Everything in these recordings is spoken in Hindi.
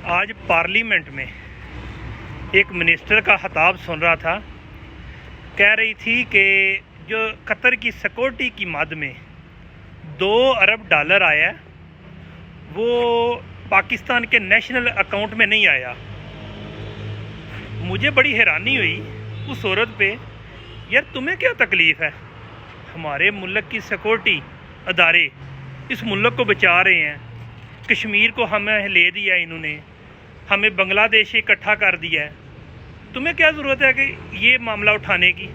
आज पार्लियामेंट में एक मिनिस्टर का खिताब सुन रहा था। कह रही थी कि जो कतर की सिक्योरिटी की मद में $2 अरब आया है वो पाकिस्तान के नेशनल अकाउंट में नहीं आया। मुझे बड़ी हैरानी हुई उस औरत पे, यार तुम्हें क्या तकलीफ़ है? हमारे मुल्क की सिक्योरिटी अदारे इस मुल्क को बचा रहे हैं। कश्मीर को हमें ले दिया इन्होंने, हमें बांग्लादेश इकट्ठा कर दिया है। तुम्हें क्या ज़रूरत है कि ये मामला उठाने की?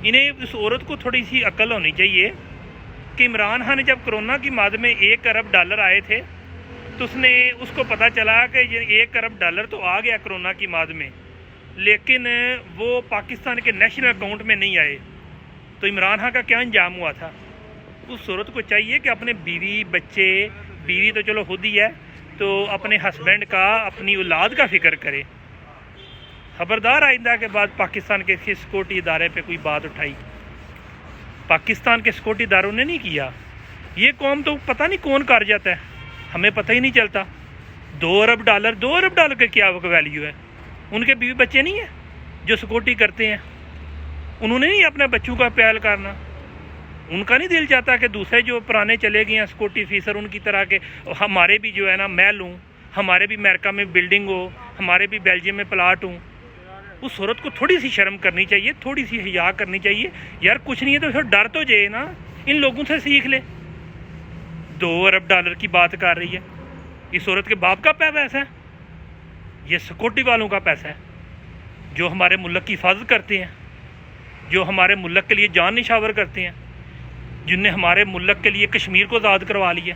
इन्हें इस औरत को थोड़ी सी अक्ल होनी चाहिए कि इमरान खान जब कोरोना की मद में $1 अरब आए थे तो उसको पता चला कि ये $1 अरब तो आ गया कोरोना की मद में, लेकिन वो पाकिस्तान के नेशनल अकाउंट में नहीं आए। तो इमरान खान का क्या अंजाम हुआ था? उस औरत को चाहिए कि अपने बीवी बच्चे, बीवी तो चलो खुद ही है, तो अपने हस्बैंड का, अपनी औलाद का फिक्र करे। खबरदार आइंदा के बाद पाकिस्तान के सिक्योरिटी इदारे पे कोई बात उठाई। पाकिस्तान के सिक्योरिटी इदारों ने नहीं किया। ये कौम तो पता नहीं कौन कर जाता है, हमें पता ही नहीं चलता। $2 अरब का क्या वैल्यू है? उनके बीवी बच्चे नहीं हैं जो सिक्योरिटी करते हैं? उन्होंने नहीं अपने बच्चों का प्यार करना? उनका नहीं दिल चाहता कि दूसरे जो पुराने चले गए हैं सिक्योरिटी ऑफिसर उनकी तरह के हमारे भी जो है ना महल हों, हमारे भी अमेरिका में बिल्डिंग हो, हमारे भी बेल्जियम में प्लाट हों? उस औरत को थोड़ी सी शर्म करनी चाहिए, थोड़ी सी हिया करनी चाहिए। यार कुछ नहीं है तो फिर डर तो जाए ना, इन लोगों से सीख ले। $2 अरब की बात कर रही है। इस औरत के बाप का पैसा है, ये सिक्योरिटी वालों का पैसा है जो हमारे मुल्क की हिफाजत करते हैं, जो हमारे मुल्क के लिए जान निछावर करते हैं, जिनने हमारे मुल्क के लिए कश्मीर को आज़ाद करवा लिया,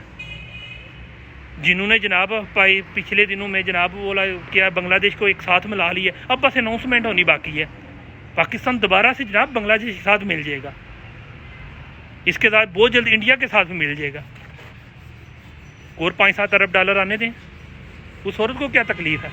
जिन्होंने जनाब भाई पिछले दिनों में जनाब बोला क्या बांग्लादेश को एक साथ मिला लिया। अब बस अनाउंसमेंट होनी बाकी है। पाकिस्तान दोबारा से जनाब बांग्लादेश के साथ मिल जाएगा, इसके साथ बहुत जल्द इंडिया के साथ भी मिल जाएगा। और $5-7 अरब आने दें। उस औरत को क्या तकलीफ़ है?